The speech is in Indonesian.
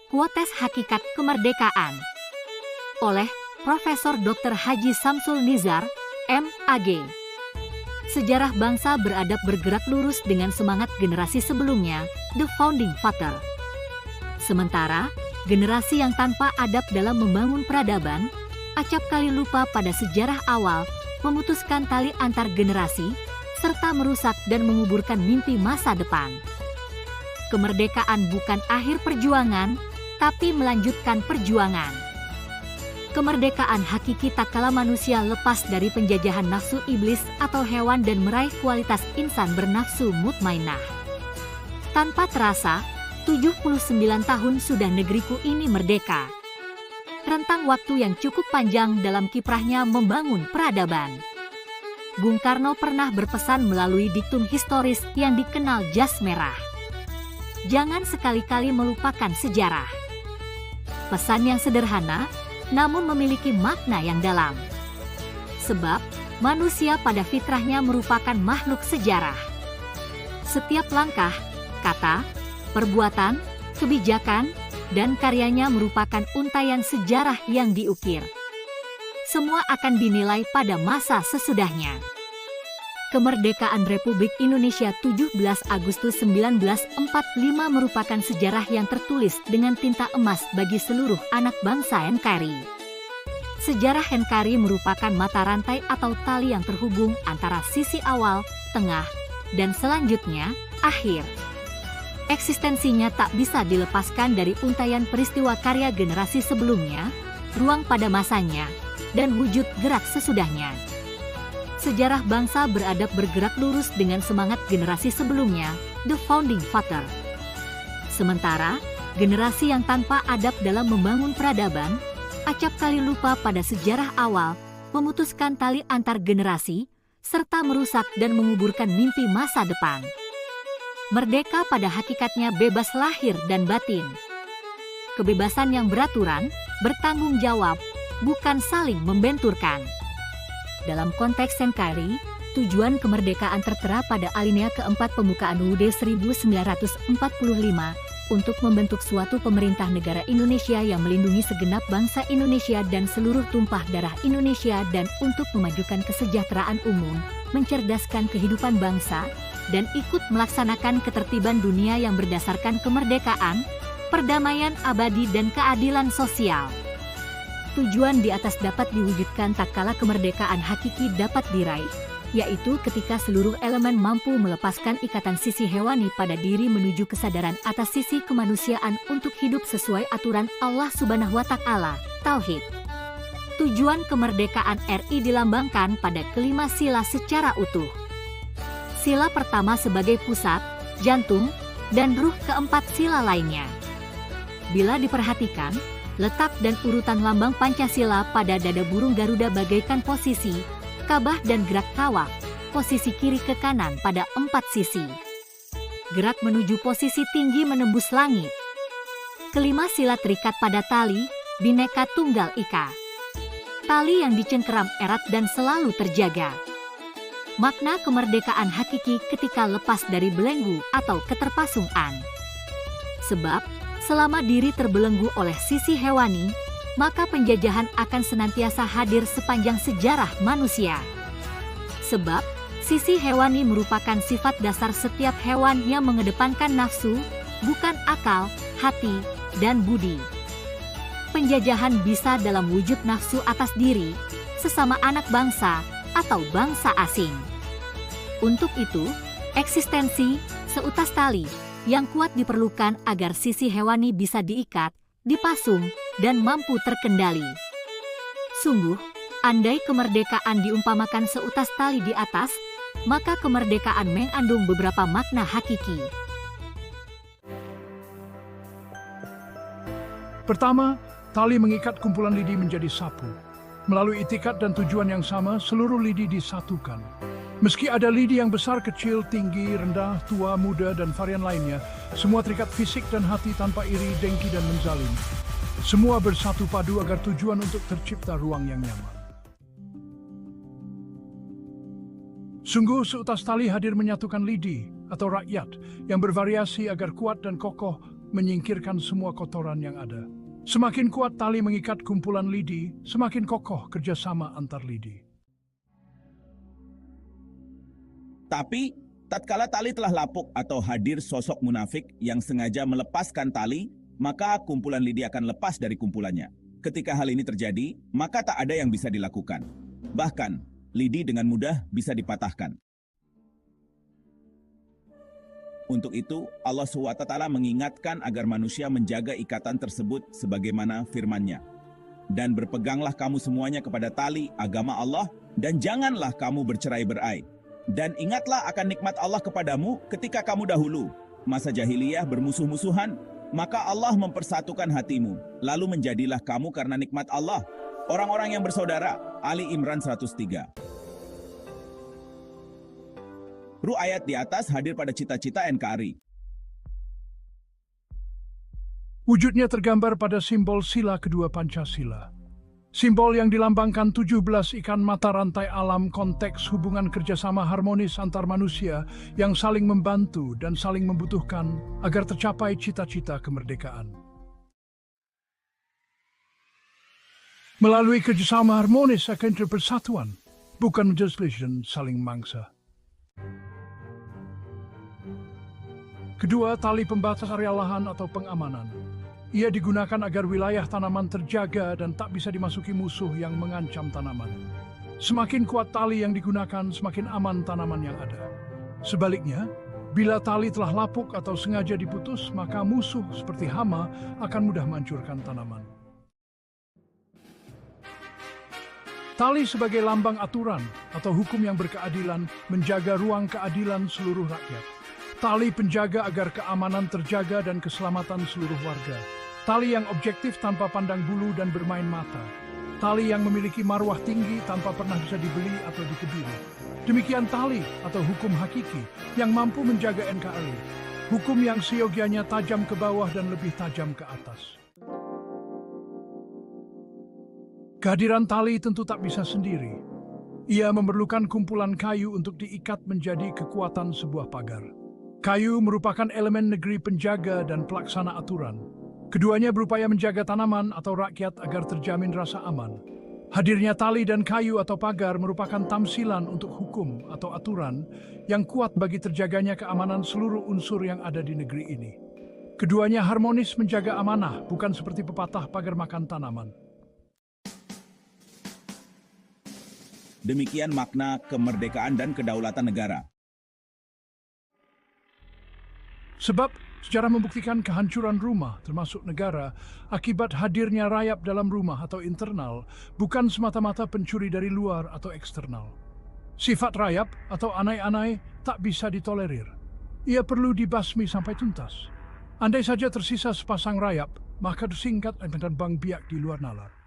Kuotes Hakikat Kemerdekaan oleh Profesor Dr. Haji Samsul Nizar, M.A.G. Sejarah bangsa beradab bergerak lurus dengan semangat generasi sebelumnya, The Founding Father. Sementara, generasi yang tanpa adab dalam membangun peradaban, acap kali lupa pada sejarah awal, memutuskan tali antar generasi, serta merusak dan menguburkan mimpi masa depan. Kemerdekaan bukan akhir perjuangan, tapi melanjutkan perjuangan. Kemerdekaan hakiki tak kala manusia lepas dari penjajahan nafsu iblis atau hewan dan meraih kualitas insan bernafsu mutmainah. Tanpa terasa, 79 tahun sudah negeriku ini merdeka. Rentang waktu yang cukup panjang dalam kiprahnya membangun peradaban. Bung Karno pernah berpesan melalui diktum historis yang dikenal jas merah. Jangan sekali-kali melupakan sejarah. Pesan yang sederhana, namun memiliki makna yang dalam. Sebab, manusia pada fitrahnya merupakan makhluk sejarah. Setiap langkah, kata, perbuatan, kebijakan, dan karyanya merupakan untaian sejarah yang diukir. Semua akan dinilai pada masa sesudahnya. Kemerdekaan Republik Indonesia 17 Agustus 1945 merupakan sejarah yang tertulis dengan tinta emas bagi seluruh anak bangsa NKRI. Sejarah NKRI merupakan mata rantai atau tali yang terhubung antara sisi awal, tengah, dan selanjutnya, akhir. Eksistensinya tak bisa dilepaskan dari untaian peristiwa karya generasi sebelumnya, ruang pada masanya, dan wujud gerak sesudahnya. Sejarah bangsa beradab bergerak lurus dengan semangat generasi sebelumnya, The Founding Father. Sementara, generasi yang tanpa adab dalam membangun peradaban, acap kali lupa pada sejarah awal, memutuskan tali antar generasi, serta merusak dan menguburkan mimpi masa depan. Merdeka pada hakikatnya bebas lahir dan batin. Kebebasan yang beraturan, bertanggung jawab, bukan saling membenturkan. Dalam konteks NKRI, tujuan kemerdekaan tertera pada alinea keempat pembukaan UUD 1945 untuk membentuk suatu pemerintah negara Indonesia yang melindungi segenap bangsa Indonesia dan seluruh tumpah darah Indonesia dan untuk memajukan kesejahteraan umum, mencerdaskan kehidupan bangsa, dan ikut melaksanakan ketertiban dunia yang berdasarkan kemerdekaan, perdamaian abadi dan keadilan sosial. Tujuan di atas dapat diwujudkan tak kala kemerdekaan hakiki dapat diraih, yaitu ketika seluruh elemen mampu melepaskan ikatan sisi hewani pada diri menuju kesadaran atas sisi kemanusiaan untuk hidup sesuai aturan Allah Subhanahu wa Ta'ala, Tauhid. Tujuan kemerdekaan RI dilambangkan pada kelima sila secara utuh. Sila pertama sebagai pusat, jantung, dan ruh keempat sila lainnya. Bila diperhatikan, letak dan urutan lambang Pancasila pada dada burung Garuda bagaikan posisi, kabah dan gerak kawak, posisi kiri ke kanan pada 4 sisi. Gerak menuju posisi tinggi menembus langit. Kelima sila terikat pada tali, Bhinneka Tunggal Ika. Tali yang dicengkeram erat dan selalu terjaga. Makna kemerdekaan hakiki ketika lepas dari belenggu atau keterpasungan. Sebab, selama diri terbelenggu oleh sisi hewani, maka penjajahan akan senantiasa hadir sepanjang sejarah manusia. Sebab, sisi hewani merupakan sifat dasar setiap hewan yang mengedepankan nafsu, bukan akal, hati, dan budi. Penjajahan bisa dalam wujud nafsu atas diri, sesama anak bangsa, atau bangsa asing. Untuk itu, eksistensi, seutas tali, yang kuat diperlukan agar sisi hewani bisa diikat, dipasung, dan mampu terkendali. Sungguh, andai kemerdekaan diumpamakan seutas tali di atas, maka kemerdekaan mengandung beberapa makna hakiki. Pertama, tali mengikat kumpulan lidi menjadi sapu. Melalui itikat dan tujuan yang sama, seluruh lidi disatukan. Meski ada lidi yang besar, kecil, tinggi, rendah, tua, muda, dan varian lainnya, semua terikat fisik dan hati tanpa iri, dengki, dan menzalim. Semua bersatu padu agar tujuan untuk tercipta ruang yang nyaman. Sungguh seutas tali hadir menyatukan lidi atau rakyat yang bervariasi agar kuat dan kokoh menyingkirkan semua kotoran yang ada. Semakin kuat tali mengikat kumpulan lidi, semakin kokoh kerjasama antar lidi. Tapi, tatkala tali telah lapuk atau hadir sosok munafik yang sengaja melepaskan tali, maka kumpulan lidi akan lepas dari kumpulannya. Ketika hal ini terjadi, maka tak ada yang bisa dilakukan. Bahkan, lidi dengan mudah bisa dipatahkan. Untuk itu, Allah SWT mengingatkan agar manusia menjaga ikatan tersebut sebagaimana firman-Nya. Dan berpeganglah kamu semuanya kepada tali agama Allah, dan janganlah kamu bercerai-berai. Dan ingatlah akan nikmat Allah kepadamu ketika kamu dahulu, masa jahiliyah bermusuh-musuhan, maka Allah mempersatukan hatimu, lalu menjadilah kamu karena nikmat Allah orang-orang yang bersaudara. Ali Imran 103. Ayat di atas hadir pada cita-cita NKRI. Wujudnya tergambar pada simbol sila kedua Pancasila. Simbol yang dilambangkan 17 ikan mata rantai alam, konteks hubungan kerjasama harmonis antar manusia yang saling membantu dan saling membutuhkan agar tercapai cita-cita kemerdekaan. Melalui kerjasama harmonis akan persatuan, bukan menjadi saling mangsa. Kedua, tali pembatas area lahan atau pengamanan. Ia digunakan agar wilayah tanaman terjaga dan tak bisa dimasuki musuh yang mengancam tanaman. Semakin kuat tali yang digunakan, semakin aman tanaman yang ada. Sebaliknya, bila tali telah lapuk atau sengaja diputus, maka musuh seperti hama akan mudah menghancurkan tanaman. Tali sebagai lambang aturan atau hukum yang berkeadilan menjaga ruang keadilan seluruh rakyat. Tali penjaga agar keamanan terjaga dan keselamatan seluruh warga. Tali yang objektif tanpa pandang bulu dan bermain mata. Tali yang memiliki marwah tinggi tanpa pernah bisa dibeli atau dikebiri. Demikian tali atau hukum hakiki yang mampu menjaga NKRI. Hukum yang seyogianya tajam ke bawah dan lebih tajam ke atas. Kehadiran tali tentu tak bisa sendiri. Ia memerlukan kumpulan kayu untuk diikat menjadi kekuatan sebuah pagar. Kayu merupakan elemen negeri penjaga dan pelaksana aturan. Keduanya berupaya menjaga tanaman atau rakyat agar terjamin rasa aman. Hadirnya tali dan kayu atau pagar merupakan tamsilan untuk hukum atau aturan yang kuat bagi terjaganya keamanan seluruh unsur yang ada di negeri ini. Keduanya harmonis menjaga amanah, bukan seperti pepatah pagar makan tanaman. Demikian makna kemerdekaan dan kedaulatan negara. Sebab sejarah membuktikan kehancuran rumah, termasuk negara, akibat hadirnya rayap dalam rumah atau internal, bukan semata-mata pencuri dari luar atau eksternal. Sifat rayap atau anai-anai tak bisa ditolerir. Ia perlu dibasmi sampai tuntas. Andai saja tersisa sepasang rayap, maka tersingkat dan bang biak di luar nalar.